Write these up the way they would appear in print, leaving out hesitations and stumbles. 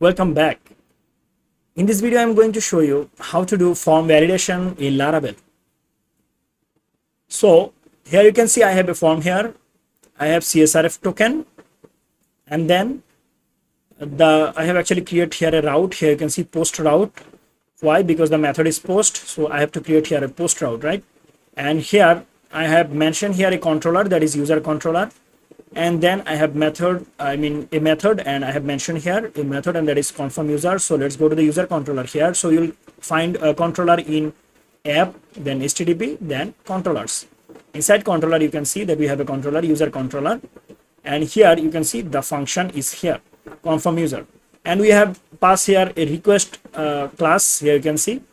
Welcome back. In this video, I'm going to show you how to do form validation in Laravel. So here you can see I have a form here. I have CSRF token, and then I have actually created here a route. Here you can see post route. Why? Because the method is post, so I have to create here a post route, right? And here I have mentioned here a controller, that is user controller. And then I have a method, and I have mentioned here a method, and that is confirm user. So let's go to the user controller here. So you'll find a controller in app, then HTTP, then controllers. Inside controller, you can see that we have a controller, user controller, and here you can see the function is here, confirm user, and we have passed here a request class. Here you can see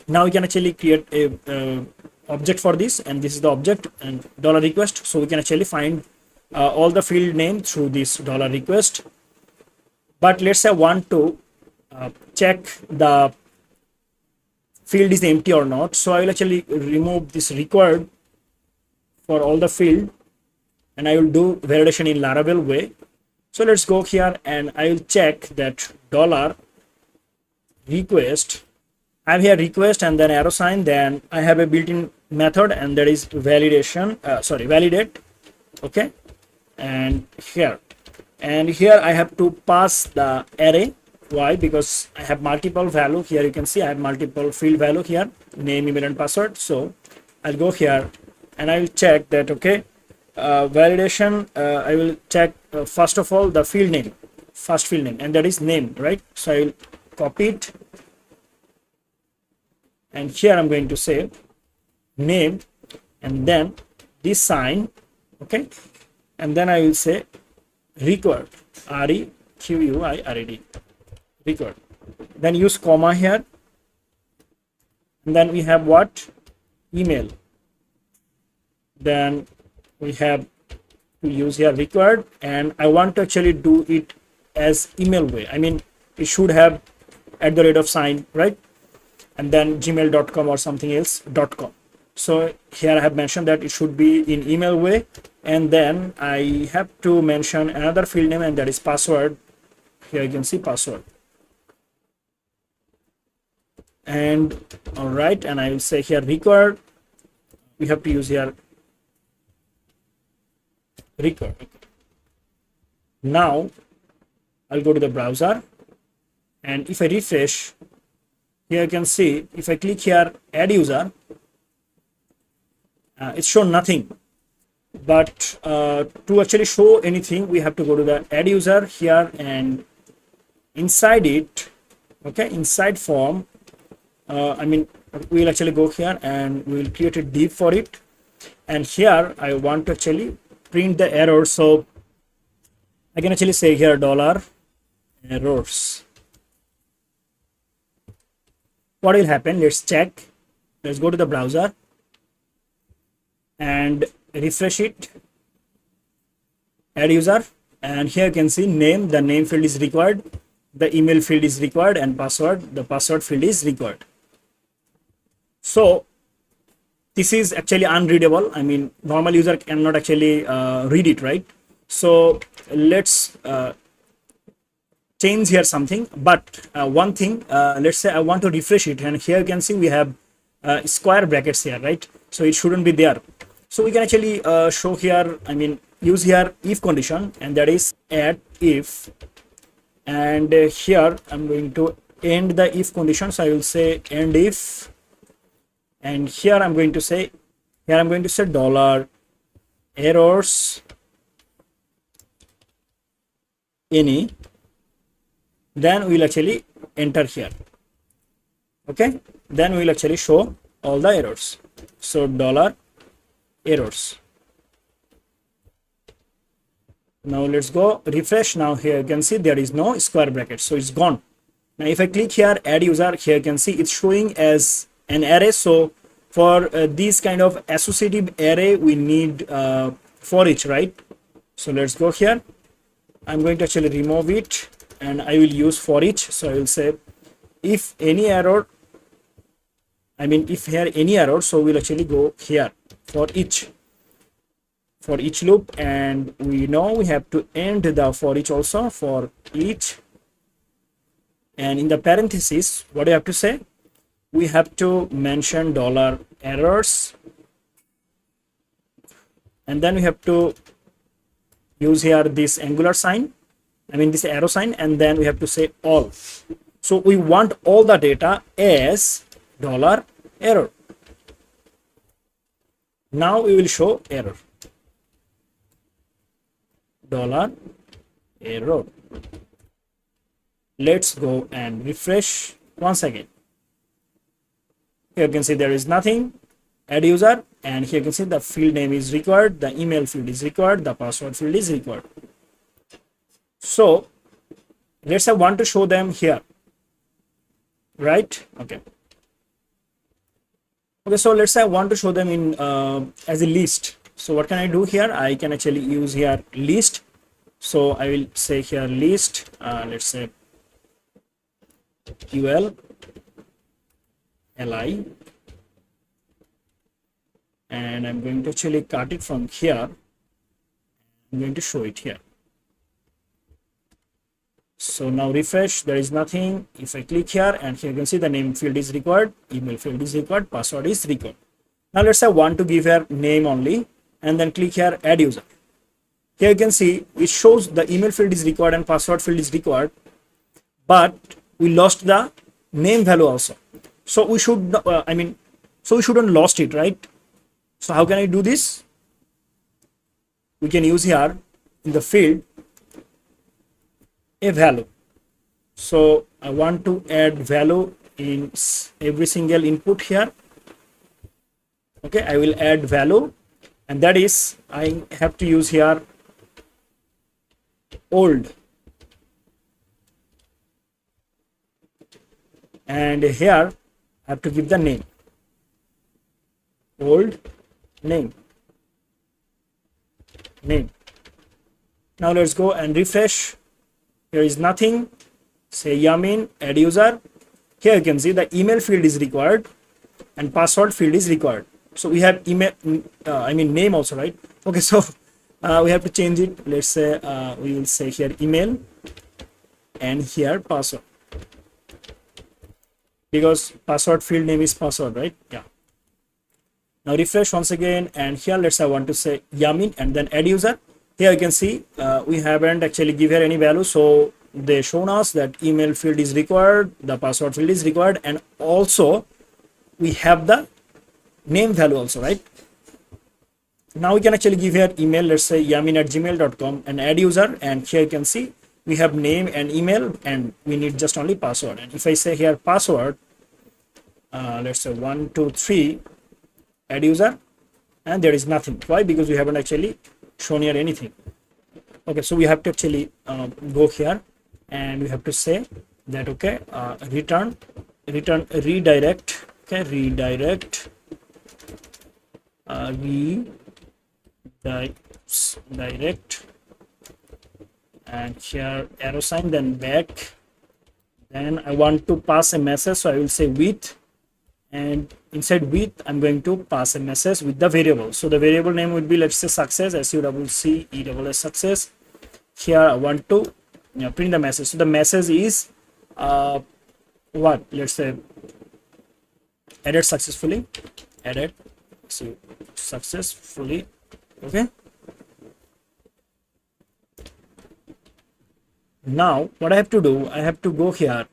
now we can actually create a object for this, and this is the object and $request. So we can actually find all the field name through this $request. But let's say I want to check the field is empty or not. So I will actually remove this required for all the field, and I will do validation in Laravel way. So let's go here, and I will check that $request. I have here request and then arrow sign. Then I have a built-in method, and that is validation. Validate. Okay. And here I have to pass the array. Why? Because I have multiple value. Here you can see I have multiple field value here, name, email, and password. So I'll go here and I will check that. Okay, validation. I will check first of all the field name, first field name, and that is name, right? So I will copy it, and here I'm going to say name, and then this sign. Okay. And then I will say required, required, required. Then use comma here. And then we have what? Email. Then we have to use here required, and I want to actually do it as email way. I mean, it should have @ sign, right? And then gmail.com or something else .com. So here I have mentioned that it should be in email way, and then I have to mention another field name, and that is password. Here you can see password. And all right, and I will say here required. We have to use here required. Now I'll go to the browser, and if I refresh, here you can see if I click here add user, it's shown nothing. But to actually show anything, we have to go to the add user here, and inside it, okay, inside form, we'll actually go here and we'll create a div for it. And here I want to actually print the error. So I can actually say here $errors. What will happen? Let's check. Let's go to the browser and refresh it, add user, and here you can see name, the name field is required, the email field is required, and password, the password field is required. So this is actually unreadable. I mean, normal user cannot actually read it, right? So let's change here something. But one thing, let's say I want to refresh it, and here you can see we have square brackets here, right? So it shouldn't be there. So we can actually show here, use here if condition, and that is add if, and here I'm going to end the if condition. So I will say end if, and here I'm going to say $errors any. Then we'll actually enter here. Okay, then we'll actually show all the errors. So $errors. Now let's go refresh. Now here you can see there is no square bracket, so it's gone. Now if I click here add user, here you can see it's showing as an array. So for this kind of associative array, we need for each, right? So let's go here. I'm going to actually remove it, and I will use for each. So I will say if any error, if here any error, so we'll actually go here for each loop, and we know we have to end the for each also for each, And in the parentheses, what do you have to say? We have to mention dollar errors, and then we have to use here this angular sign, this arrow sign, and then we have to say all. So we want all the data as dollar error. Now we will show error, dollar error. Let's go and refresh once again. Here you can see there is nothing. Add user, and here you can see the field name is required, the email field is required, the password field is required. So let's say I want to show them here, right? Okay, so let's say I want to show them in as a list. So what can I do here? I can actually use here list. So I will say here list, let's say ul li, and I'm going to actually cut it from here. I'm going to show it here. So now refresh, there is nothing. If I click here, and here you can see the name field is required, email field is required, password is required. Now let's say I want to give here name only, and then click here add user. Here you can see it shows the email field is required and password field is required, but we lost the name value also. So we should so we shouldn't lost it, right? So how can I do this? We can use here in the field a value. So I want to add value in every single input here. Okay, I will add value, and that is I have to use here old, and here I have to give the name, old name. Now let's go and refresh. Here is nothing. Say yamin add user. Here you can see the email field is required and password field is required. So we have email name also, right? Okay, so we have to change it. Let's say we will say here email and here password, because password field name is password, right? Yeah. Now refresh once again, and here let's say I want to say yamin and then add user. Here you can see we haven't actually give here any value, so they shown us that email field is required, the password field is required, and also we have the name value also, right? Now we can actually give here email, let's say yamin@gmail.com, and add user, and here you can see we have name and email, and we need just only password. And if I say here password, let's say 123 add user, and there is nothing. Why? Because we haven't actually shown here anything. Okay, so we have to actually go here, and we have to say that okay, return redirect. Okay, redirect direct, and here arrow sign, then back. Then I want to pass a message, so I will say with, and inside with I'm going to pass a message with the variable. So the variable name would be, let's say success, SUCCESS, success. Here I want to print the message. So the message is what? Let's say added successfully. Okay. Now what I have to do, I have to go here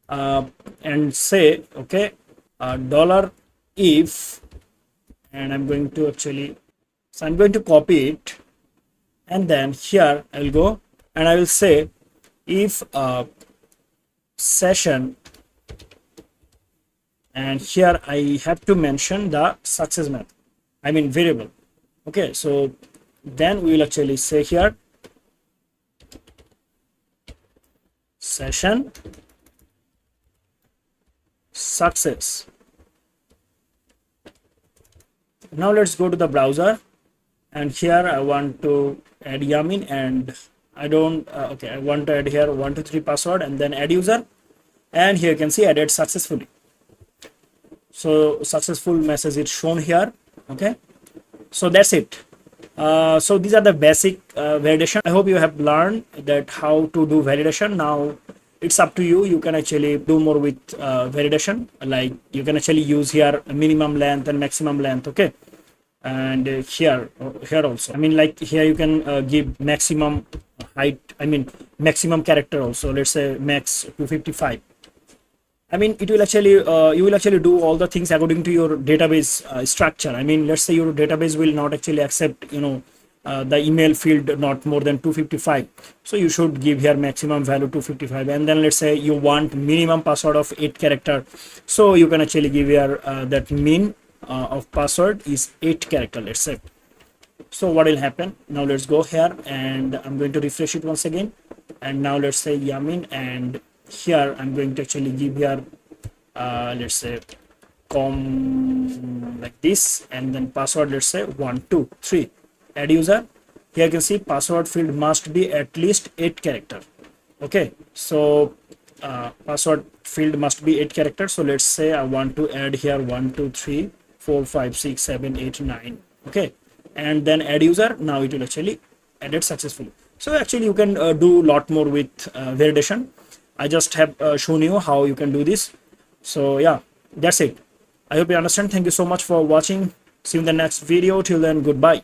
and say okay, dollar if, and I'm going to actually, so I'm going to copy it, and then here I will go and I will say if session, and here I have to mention the success method, variable. Okay, so then we will actually say here session success. Now let's go to the browser, and here I want to add yamin, and I don't okay, I want to add here 123 password and then add user, and here you can see added successfully. So successful message is shown here. Okay, so that's it. So these are the basic validation. I hope you have learned that how to do validation. Now it's up to you. You can actually do more with validation, like you can actually use here minimum length and maximum length. Okay, and here also, I mean, like here you can give maximum height, I mean maximum character also, let's say max 255. I mean, it will actually you will actually do all the things according to your database structure. I mean, let's say your database will not actually accept, the email field not more than 255, so you should give here maximum value 255. And then let's say you want minimum password of 8 character, so you can actually give here that min of password is 8 character, let's say. So what will happen now, let's go here and I'm going to refresh it once again, and now let's say yamin, and here I'm going to actually give here let's say com like this, and then password, let's say 123. Add user, here you can see password field must be at least 8 character. Okay, so password field must be 8 character. So let's say I want to add here 1 2 3 4 5 6 7 8 9. Okay, and then add user. Now it will actually add it successfully. So actually you can do a lot more with validation. I just have shown you how you can do this. So yeah, that's it. I hope you understand. Thank you so much for watching. See you in the next video. Till then, goodbye.